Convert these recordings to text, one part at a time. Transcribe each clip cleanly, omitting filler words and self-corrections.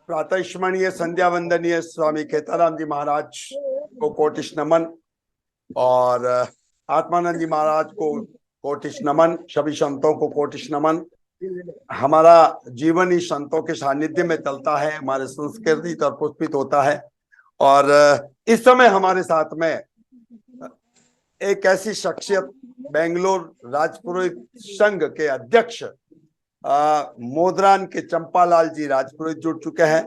प्रातः स्मरणीय संध्या वंदनीय स्वामी खेताराम जी महाराज को कोटिश नमन और आत्मानंद जी महाराज को कोटिश नमन, सभी संतों को कोटिश नमन। हमारा जीवन ही संतों के सानिध्य में चलता है, हमारे संस्कृति और पुष्पित होता है। और इस समय हमारे साथ में एक ऐसी शख्सियत, बेंगलोर राजपुरोहित संघ के अध्यक्ष मोदरान के चंपालाल जी राजपुरोहित जुड़ चुके हैं।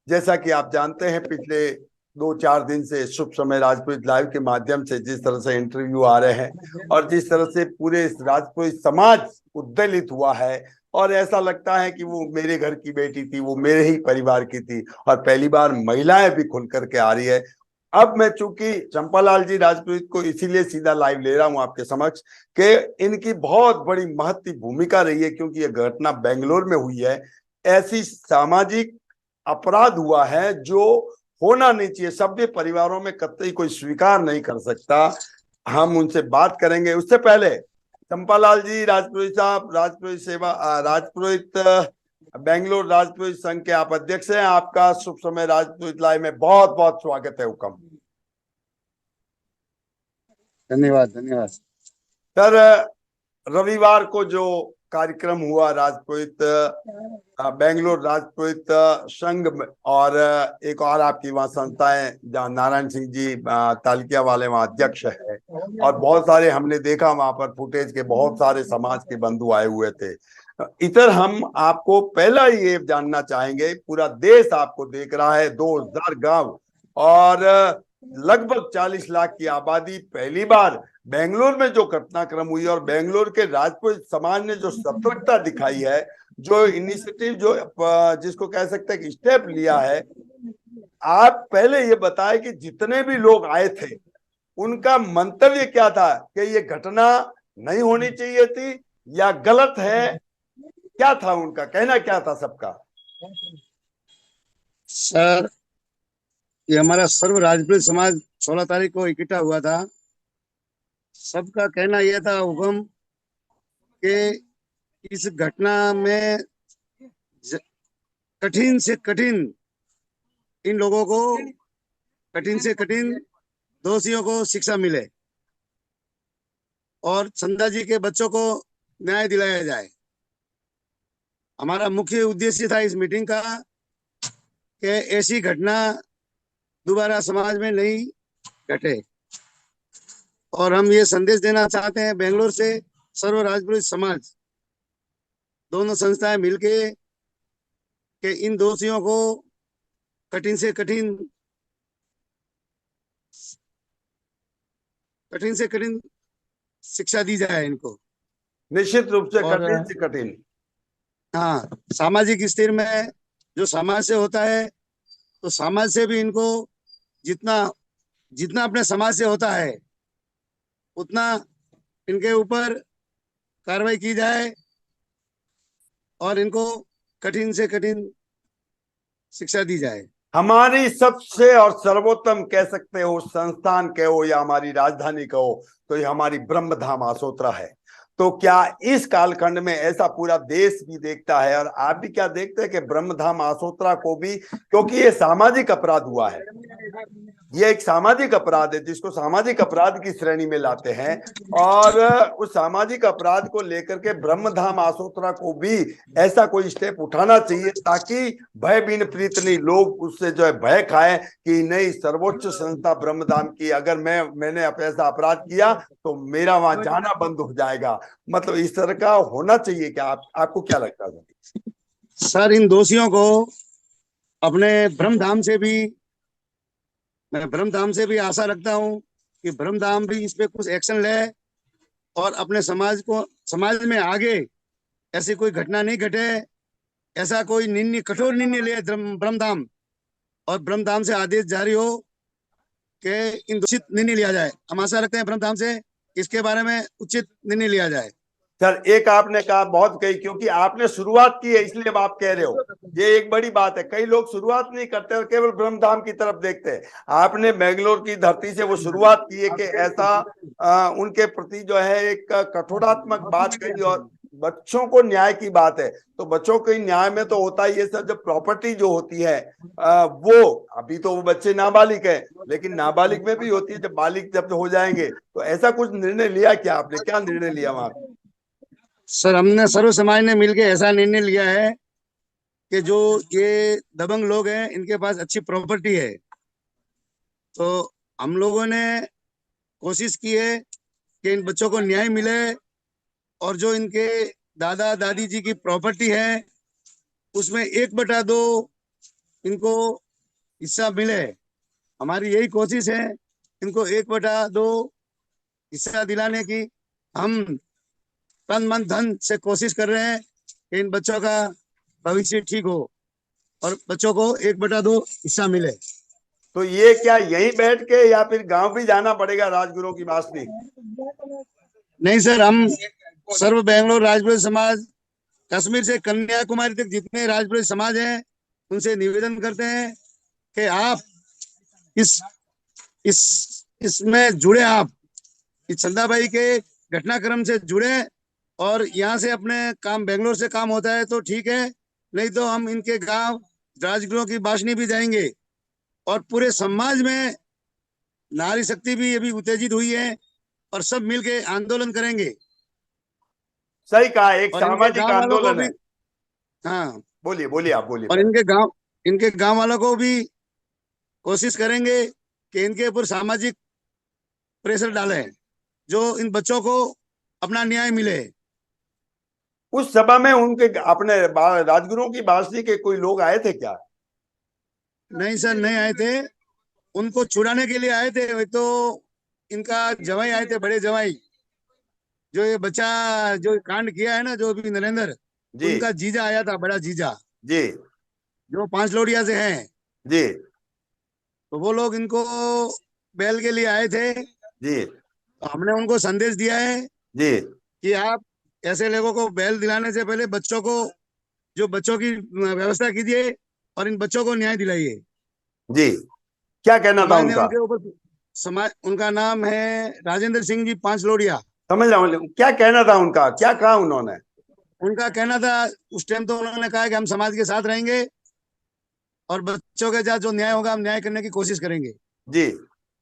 जैसा कि आप जानते हैं, पिछले 2-4 दिन से शुभ समय राजपुरोहित लाइव के माध्यम से जिस तरह से इंटरव्यू आ रहे हैं और जिस तरह से पूरे राजपुरोहित समाज उद्वेलित हुआ है और ऐसा लगता है कि वो मेरे घर की बेटी थी, वो मेरे ही परिवार की थी और पहली बार महिलाएं भी खुल करके आ रही है। अब मैं चूंकि चंपालाल जी राजपुरोहित को इसीलिए सीधा लाइव ले रहा हूं आपके समक्ष कि इनकी बहुत बड़ी महत्वपूर्ण भूमिका रही है, क्योंकि यह घटना बेंगलोर में हुई है। ऐसी सामाजिक अपराध हुआ है जो होना नहीं चाहिए, सभ्य परिवारों में कतई कोई स्वीकार नहीं कर सकता। हम उनसे बात करेंगे। उससे पहले चंपालाल जी राजपुरोहित साहब, राजपुरोहित बेंगलोर राजपुरोहित संघ के आप अध्यक्ष हैं। आपका शुभ समय राजपुरोहित लाइव में बहुत बहुत स्वागत है। हुक्म। धन्यवाद धन्यवाद सर, रविवार को जो कार्यक्रम हुआ राजपुरोहित बेंगलोर राजपुरोहित संघ और एक और आपकी वहाँ संस्थाएं जहाँ नारायण सिंह जी तालकिया वाले वहाँ अध्यक्ष है और बहुत सारे हमने देखा वहां पर फुटेज के बहुत सारे समाज के बंधु आए हुए थे। इधर हम आपको पहला ये जानना चाहेंगे, पूरा देश आपको देख रहा है, 2000 गांव और लगभग 40 लाख की आबादी, पहली बार बेंगलोर में जो घटनाक्रम हुई और बेंगलोर के राजपुरोहित समाज ने जो सतर्कता दिखाई है, जो इनिशिएटिव, जो जिसको कह सकते हैं कि स्टेप लिया है, आप पहले ये बताएं कि जितने भी लोग आए थे उनका मंतव्य क्या था कि ये घटना नहीं होनी चाहिए थी या गलत है, क्या था उनका कहना, क्या था सबका? सर, ये हमारा सर्व राजपुरोहित समाज 16 तारीख को इकट्ठा हुआ था। सबका कहना यह था हुक्म कि इस घटना में कठिन से कठिन इन लोगों को, कठिन से कठिन दोषियों को शिक्षा मिले और चंदा जी के बच्चों को न्याय दिलाया जाए। हमारा मुख्य उद्देश्य था इस मीटिंग का कि ऐसी घटना दोबारा समाज में नहीं घटे और हम ये संदेश देना चाहते हैं बेंगलोर से सर्व राजपुरोहित समाज दोनों संस्थाएं मिलके कि इन दोषियों को कठिन से कठिन शिक्षा दी जाए इनको। निश्चित रूप से कठिन से कठिन। हाँ, सामाजिक स्थिर में जो समाज से होता है तो समाज से भी इनको जितना जितना अपने समाज से होता है उतना इनके ऊपर कार्रवाई की जाए और इनको कठिन से कठिन शिक्षा दी जाए। हमारी सबसे और सर्वोत्तम कह सकते हो संस्थान कहो या हमारी राजधानी कहो तो ये हमारी ब्रह्मधाम आसोत्रा है। तो क्या इस कालखंड में ऐसा पूरा देश भी देखता है और आप भी क्या देखते हैं कि ब्रह्मधाम आसोत्रा को भी, क्योंकि ये सामाजिक अपराध हुआ है, ये एक सामाजिक अपराध है जिसको सामाजिक अपराध की श्रेणी में लाते हैं और उस सामाजिक अपराध को लेकर के ब्रह्मधाम आसोत्रा को भी ऐसा कोई स्टेप उठाना चाहिए ताकि भय बिन प्रीत नहीं, लोग उससे जो है भय खाए कि नहीं, सर्वोच्च संस्था ब्रह्मधाम की, अगर मैंने ऐसा अपराध किया तो मेरा वहां जाना बंद हो जाएगा। मतलब इस तरह का होना चाहिए क्या? आपको क्या लगता है? सर, इन दोषियों को अपने ब्रह्मधाम से भी आशा रखता हूं कि ब्रह्मधाम भी इस पे कुछ एक्शन ले और अपने समाज में आगे ऐसी कोई घटना नहीं घटे, ऐसा कोई कठोर निर्णय ले ब्रह्मधाम और ब्रह्मधाम से आदेश जारी हो कि इन उचित निर्णय लिया जाए। हम आशा रखते हैं ब्रह्मधाम से इसके बारे में उचित निर्णय लिया जाए। सर, एक आपने कहा बहुत कही, क्योंकि आपने शुरुआत की है इसलिए आप कह रहे हो, ये एक बड़ी बात है। कई लोग शुरुआत नहीं करते और केवल ब्रह्मधाम की तरफ देखते हैं। आपने बेंगलोर की धरती से वो शुरुआत की है कि ऐसा उनके प्रति जो है एक कठोरात्मक बात कही और बच्चों को न्याय की बात है, तो बच्चों के न्याय में तो होता ही है सर, जब प्रॉपर्टी जो होती है वो, अभी तो वो बच्चे नाबालिग है, लेकिन नाबालिग में भी होती है, जब बालिग जब हो जाएंगे, तो ऐसा कुछ निर्णय लिया क्या आपने, क्या निर्णय लिया वहां? सर हमने सर्व समाज ने मिलकर ऐसा निर्णय लिया है कि जो ये दबंग लोग हैं इनके पास अच्छी प्रॉपर्टी है, तो हम लोगों ने कोशिश की है कि इन बच्चों को न्याय मिले और जो इनके दादा दादी जी की प्रॉपर्टी है उसमें 1/2 इनको हिस्सा मिले। हमारी यही कोशिश है, इनको 1/2 हिस्सा दिलाने की। हम तन मन धन से कोशिश कर रहे हैं कि इन बच्चों का भविष्य ठीक हो और बच्चों को 1/2 हिस्सा मिले। तो ये क्या यहीं बैठ के या फिर गांव भी जाना पड़ेगा राजगुरुओं की बासनी? नहीं सर, हम सर्व बेंगलोर राजपूत समाज, कश्मीर से कन्याकुमारी तक जितने राजपूत समाज हैं उनसे निवेदन करते हैं कि आप इस इस इसमें जुड़े, आप इस चंदाबाई के घटनाक्रम से जुड़े, और यहाँ से अपने काम, बेंगलोर से काम होता है तो ठीक है, नहीं तो हम इनके गांव राजगुरुओं की बाशनी भी जाएंगे और पूरे समाज में नारी शक्ति भी अभी उत्तेजित हुई है और सब मिलके आंदोलन करेंगे। सही कहा, एक और इनके सामाजिक गांव वालों को आंदोलन भी, है। हाँ, बोलिए बोलिए, आप बोलिए और पहले। इनके गांव वालों को भी कोशिश करेंगे कि इनके ऊपर सामाजिक प्रेशर डालें, जो इन बच्चों को अपना न्याय मिले। उस सभा में उनके अपने राजगुरुओं की बासनी के कोई लोग आए थे क्या? नहीं सर, नहीं आए थे, उनको छुड़ाने के लिए आए थे। वे तो इनका जवाई आए थे, बड़े जवाई, जो ये बच्चा जो कांड किया है ना, जो भी नरेंद्र, जी उनका जीजा आया था, बड़ा जीजा, जी जो 5 लोडिया से हैं। जी तो वो लोग इनको बैल के लिए आए थे, जी तो हमने उनको संदेश दिया है जी कि आप ऐसे लोगों को बैल दिलाने से पहले बच्चों को, जो बच्चों की व्यवस्था कीजिए और इन बच्चों को न्याय दिलाइए। जी। क्या कहना था समाज ने उनका? उनके ऊपर, समाज, उनका नाम है राजेंद्र सिंह जी 5 लोडिया। समझ रहा हूँ, क्या कहना था उनका, क्या कहा उन्होंने? उनका कहना था, उस टाइम तो उन्होंने कहा कि हम समाज के साथ रहेंगे और बच्चों के साथ जो न्याय होगा हम न्याय करने की कोशिश करेंगे जी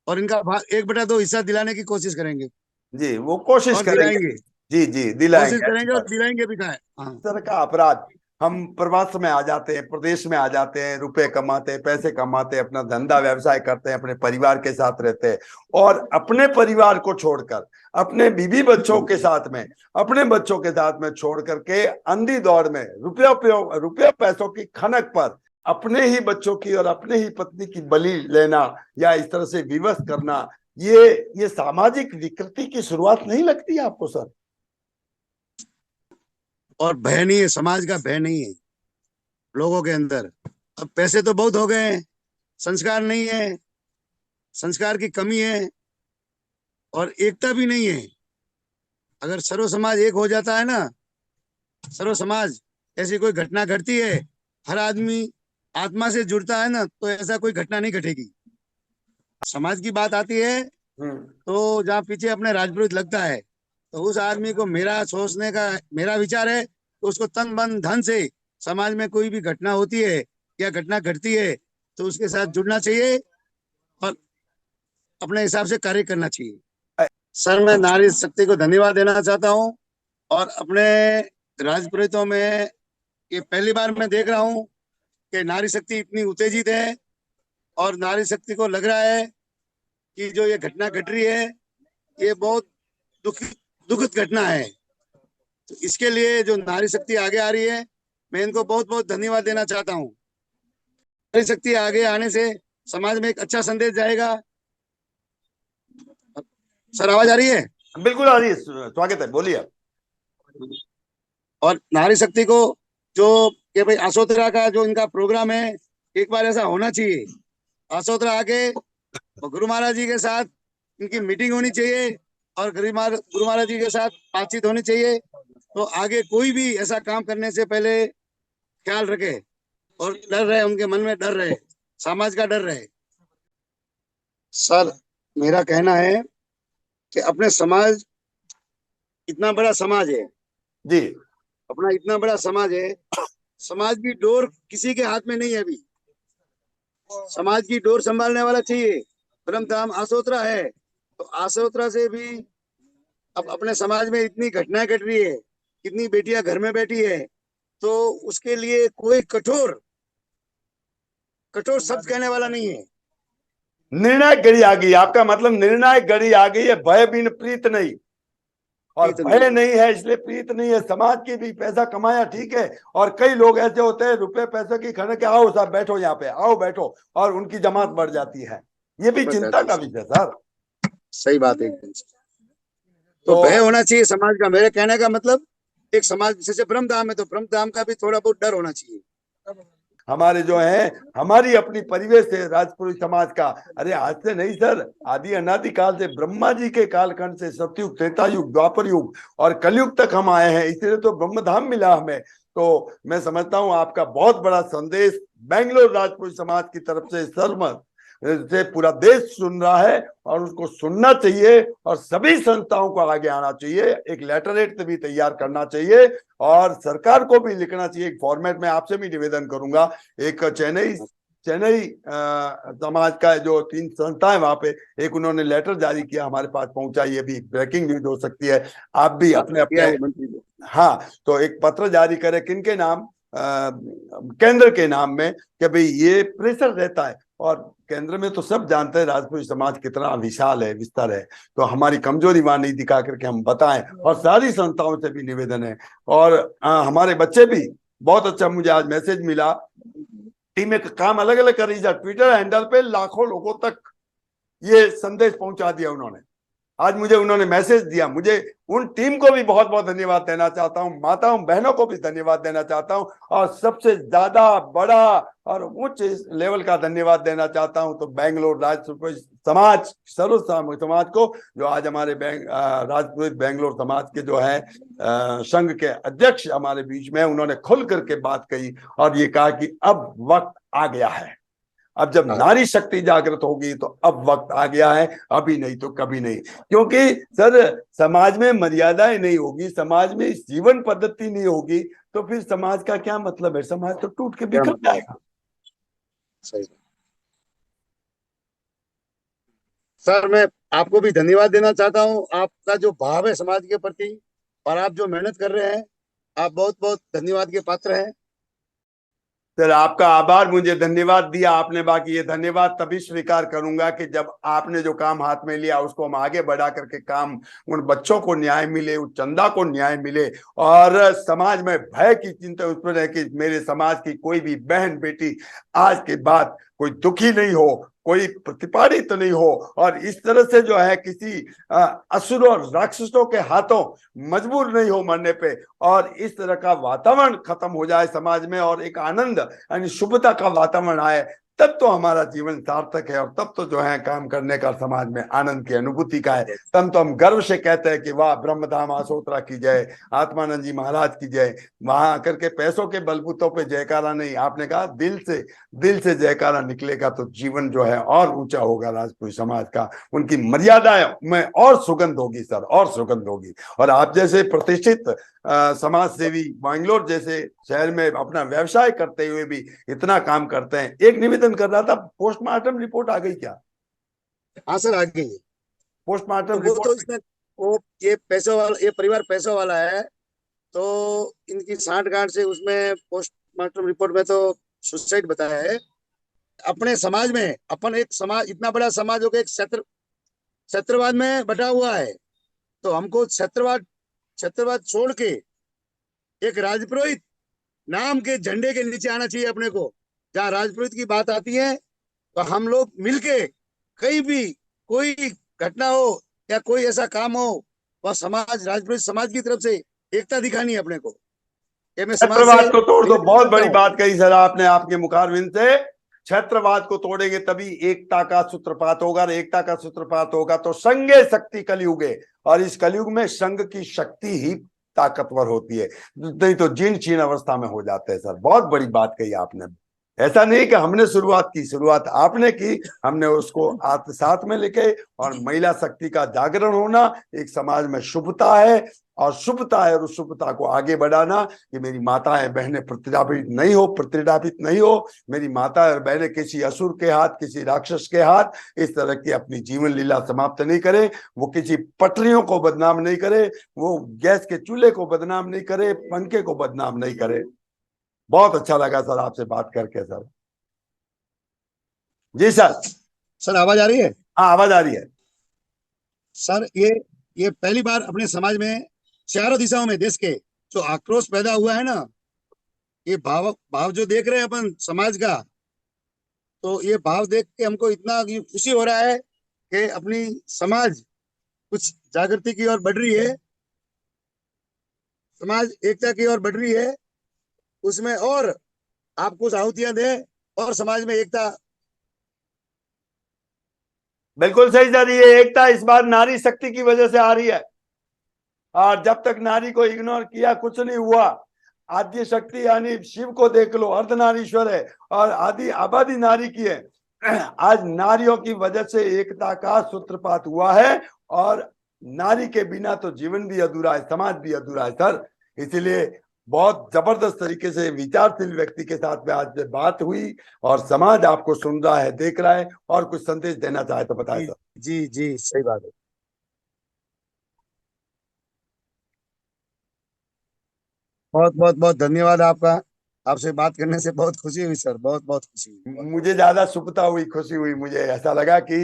और इनका 1/2 हिस्सा दिलाने की कोशिश करेंगे जी, वो कोशिश और करेंगे। दिलाएंगे। जी जी, कोशिश दिलाएंगे, अच्छी करेंगे और बात। दिलाएंगे भी। कहा है, हाँ। इस तरह का अपराध, हम प्रवास में आ जाते हैं, प्रदेश में आ जाते हैं, रुपए कमाते हैं, पैसे कमाते हैं, अपना धंधा व्यवसाय करते हैं, अपने परिवार के साथ रहते हैं, और अपने परिवार को छोड़कर, अपने बीवी बच्चों के साथ में, अपने बच्चों के साथ में छोड़ करके अंधी दौड़ में रुपये पैसों की खनक पर अपने ही बच्चों की और अपने ही पत्नी की बलि लेना या इस तरह से विवश करना, ये सामाजिक विकृति की शुरुआत नहीं लगती आपको सर? और भय नहीं है, समाज का भय नहीं है लोगों के अंदर। अब पैसे तो बहुत हो गए हैं, संस्कार नहीं है, संस्कार की कमी है और एकता भी नहीं है। अगर सर्व समाज एक हो जाता है ना, सर्व समाज, ऐसी कोई घटना घटती है, हर आदमी आत्मा से जुड़ता है ना, तो ऐसा कोई घटना नहीं घटेगी। समाज की बात आती है हम्म। तो जहाँ पीछे अपने राजपुरोहित लगता है, तो उस आदमी को, मेरा सोचने का मेरा विचार है, तो उसको तन मन धन से समाज में कोई भी घटना होती है या घटना घटती है तो उसके साथ जुड़ना चाहिए और अपने हिसाब से कार्य करना चाहिए। सर मैं नारी शक्ति को धन्यवाद देना चाहता हूँ और अपने राजपुरोहितों में ये पहली बार मैं देख रहा हूँ कि नारी शक्ति इतनी उत्तेजित है और नारी शक्ति को लग रहा है कि जो ये घटना घट रही है ये बहुत दुखद घटना है। तो इसके लिए जो नारी शक्ति आगे आ रही है, मैं इनको बहुत बहुत धन्यवाद देना चाहता हूँ। नारी शक्ति आगे आने से समाज में एक अच्छा संदेश जाएगा। सर आवाज आ रही है? बिल्कुल आ रही है, स्वागत है, बोलिए। और नारी शक्ति को जो कि भाई आसोतरा का जो इनका प्रोग्राम है, एक बार ऐसा होना चाहिए, आसोतरा आके गुरु महाराज जी के साथ इनकी मीटिंग होनी चाहिए और गुरु महाराज जी के साथ बातचीत होनी चाहिए, तो आगे कोई भी ऐसा काम करने से पहले ख्याल रखे और डर रहे, उनके मन में डर रहे, समाज का डर रहे। सर मेरा कहना है कि अपने समाज, इतना बड़ा समाज है, जी। अपना इतना बड़ा समाज है, समाज की डोर किसी के हाथ में नहीं है अभी। समाज की डोर संभालने वाला चाहिए। ब्रह्मधाम आसोतरा है, तो आसोतरा से भी अब अपने समाज में इतनी घटनाएं घट रही है, कितनी बेटियां घर में बैठी है, तो उसके लिए कोई कठोर कठोर शब्द कहने वाला नहीं है। निर्णायक घड़ी आ गई, आपका मतलब निर्णायक घड़ी आ गई है, भय बिन प्रीत नहीं। और प्रीत नहीं। भय नहीं है इसलिए प्रीत नहीं है। समाज की भी पैसा कमाया ठीक है, और कई लोग ऐसे होते हैं रुपए पैसे की खड़े के आओ साहब बैठो यहाँ पे, आओ बैठो, और उनकी जमात बढ़ जाती है। ये भी बढ़ चिंता जाती का है। विषय सर। सही बात है एकदम से। तो तो भय होना चाहिए समाज का। मेरे कहने का मतलब, एक समाज जैसे ब्रह्मधाम है, तो ब्रह्मधाम का भी थोड़ा बहुत डर होना चाहिए। हमारे जो है, हमारी अपनी परिवेश है राजपुरी समाज का। अरे आज से नहीं सर, आदि अनादि काल से, ब्रह्मा जी के कालखंड से सतयुग, त्रेता युग, द्वापर युग और कलयुग तक हम आए हैं, इसलिए तो ब्रह्मधाम मिला हमें। तो मैं समझता हूं आपका बहुत बड़ा संदेश बेंगलोर राजपुरी समाज की तरफ से सर्वमत से पूरा देश सुन रहा है, और उसको सुनना चाहिए, और सभी संस्थाओं को आगे आना चाहिए, एक लेटरेट भी तैयार करना चाहिए, और सरकार को भी लिखना चाहिए एक फॉर्मेट में। आपसे भी निवेदन करूंगा, एक चेन्नई चेन्नई समाज का जो 3 संस्थाएं वहां पे, एक उन्होंने लेटर जारी किया, हमारे पास पहुंचा, ये भी ब्रेकिंग न्यूज हो सकती है। आप भी अपने किया अपने, है मंत्री ने। हाँ, तो एक पत्र जारी करें, किनके नाम, केंद्र के नाम में, कि भाई ये प्रेशर रहता है, और केंद्र में तो सब जानते हैं राजपूत समाज कितना विशाल है, विस्तार है, तो हमारी कमजोरी वहां नहीं दिखा करके हम बताएं। और सारी संस्थाओं से भी निवेदन है, और हमारे बच्चे भी, बहुत अच्छा मुझे आज मैसेज मिला, टीमें काम अलग अलग कर रही है, ट्विटर हैंडल पे लाखों लोगों तक ये संदेश पहुंचा दिया उन्होंने। आज मुझे उन्होंने मैसेज दिया, मुझे उन टीम को भी बहुत बहुत धन्यवाद देना चाहता हूं, माताओं बहनों को भी धन्यवाद देना चाहता हूं, और सबसे ज्यादा बड़ा और उच्च लेवल का धन्यवाद देना चाहता हूं तो बेंगलोर राजपुत समाज, सर्व समाज को, जो आज हमारे राजपुत बेंगलोर समाज के जो है संघ के अध्यक्ष हमारे बीच में, उन्होंने खुल करके बात कही, और ये कहा कि अब वक्त आ गया है, अब जब नारी शक्ति जागृत होगी तो अब वक्त आ गया है, अभी नहीं तो कभी नहीं। क्योंकि सर समाज में मर्यादाएं नहीं होगी, समाज में जीवन पद्धति नहीं होगी, तो फिर समाज का क्या मतलब है, समाज तो टूट के बिखर जाएगा। सही। सर, मैं आपको भी धन्यवाद देना चाहता हूँ। आपका जो भाव है समाज के प्रति, और आप जो मेहनत कर रहे हैं, आप बहुत बहुत धन्यवाद के पात्र हैं। सर आपका आभार, मुझे धन्यवाद दिया आपने, बाकी ये धन्यवाद तभी स्वीकार करूंगा कि जब आपने जो काम हाथ में लिया उसको हम आगे बढ़ा करके काम, उन बच्चों को न्याय मिले, उस चंदा को न्याय मिले, और समाज में भय की चिंता उस पर है कि मेरे समाज की कोई भी बहन बेटी आज के बाद कोई दुखी नहीं हो, कोई प्रतिपादित तो नहीं हो, और इस तरह से जो है किसी असुर और राक्षसों के हाथों मजबूर नहीं हो मरने पे, और इस तरह का वातावरण खत्म हो जाए समाज में, और एक आनंद यानी शुभता का वातावरण आए, तब तो हमारा जीवन सार्थक है, और तब तो जो है काम करने का समाज में आनंद की अनुभूति का है। तब तो हम गर्व से कहते हैं कि वाह ब्रह्मधाम आसोतरा की जय, आत्मानंद जी महाराज की जय। वहां आकर के पैसों के बलबूतों पे जयकारा नहीं, आपने कहा दिल से जयकारा निकलेगा तो जीवन जो है और ऊंचा होगा राजपूत समाज का, उनकी मर्यादाएं में और सुगंध होगी सर, और सुगंध होगी। और आप जैसे प्रतिष्ठित समाज सेवी बैंगलोर जैसे शहर में अपना व्यवसाय करते हुए भी इतना काम करते हैं। एक निवेदन कर रहा था, पोस्टमार्टम रिपोर्ट आ गई क्या? हाँ सर, आ गई है। तो पोस्टमार्टम वो तो रिपोर्ट इसमें, वो ये पैसों वाला, ये परिवार पैसों वाला है, तो इनकी सांठ-गांठ से उसमें पोस्टमार्टम रिपोर्ट में तो सुसाइड बताया है। अपने समाज में, अपन एक समाज, इतना बड़ा समाज हो गया, एक क्षेत्रवाद में बटा हुआ है, तो हमको क्षेत्रवाद छोड़ के एक राजपुरोहित नाम के झंडे के नीचे आना चाहिए अपने को। जहाँ राजपुरोहित की बात आती है, तो हम लोग मिलके कहीं भी कोई घटना हो या कोई ऐसा काम हो, वह समाज, राजपुरोहित समाज की तरफ से एकता दिखानी है अपने को। ये मैं समाज से क्षेत्रवाद को तोड़ दो, निवेदन बहुत करता बड़ी हूँ। बात कही सर आपने आपके मुखारविंद से। क्षेत्रवाद को तोड़ेंगे तभी एकता का सूत्रपात होगा, और एकता का सूत्रपात होगा तो संघे शक्ति कलयुगे, और इस कलयुग में संघ की शक्ति ही ताकतवर होती है, नहीं तो जीर्ण शीर्ण अवस्था में हो जाते हैं सर। बहुत बड़ी बात कही आपने। ऐसा नहीं कि हमने शुरुआत की, शुरुआत आपने की, हमने उसको आत्मसात में लेके, और महिला शक्ति का जागरण होना एक समाज में शुभता है, और शुभता है और उस शुभता को आगे बढ़ाना कि मेरी माताएं बहनें प्रतिष्ठापित नहीं हो, मेरी माता और बहनें किसी असुर के हाथ, किसी राक्षस के हाथ इस तरह की अपनी जीवन लीला समाप्त नहीं करे, वो किसी पटरियों को बदनाम नहीं करे, वो गैस के चूल्हे को बदनाम नहीं करे, पंखे को बदनाम नहीं करे। बहुत अच्छा लगा सर आपसे बात करके सर। जी सर। सर आवाज आ रही है? हाँ आवाज आ रही है सर ये पहली बार अपने समाज में चारों दिशाओं में देश के जो आक्रोश पैदा हुआ है ना, ये भाव जो देख रहे हैं अपन समाज का, तो ये भाव देख के हमको इतना ये खुशी हो रहा है कि अपनी समाज कुछ जागृति की ओर बढ़ रही है, समाज एकता की ओर बढ़ रही है। उसमें और आप कुछ आहुतियां दें और समाज में एकता। बिल्कुल सही सर, ये एकता इस बार नारी शक्ति की वजह से आ रही है, और जब तक नारी को इग्नोर किया कुछ नहीं हुआ। आद्य शक्ति यानी शिव को देख लो, अर्धनारीश्वर है और आदि आबादी नारी की है। आज नारियों की वजह से एकता का सूत्रपात हुआ है, और नारी के बिना तो जीवन भी अधूरा है, समाज भी अधूरा है सर। इसीलिए बहुत जबरदस्त तरीके से विचारशील व्यक्ति के साथ में आज बात हुई, और समाज आपको सुन रहा है, देख रहा है, और कुछ संदेश देना चाहे तो बताएं सर। जी जी सही बात है। बहुत बहुत बहुत धन्यवाद आपका। आपसे बात करने से बहुत खुशी हुई सर, बहुत बहुत खुशी हुई। मुझे ज्यादा सुखता हुई, खुशी हुई, मुझे ऐसा लगा कि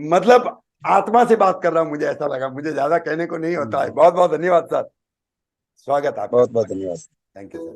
मतलब आत्मा से बात कर रहा हूं, मुझे ऐसा लगा, मुझे ज्यादा कहने को नहीं होता है। बहुत बहुत धन्यवाद सर, स्वागत आपका। बहुत बहुत धन्यवाद। Thank you sir.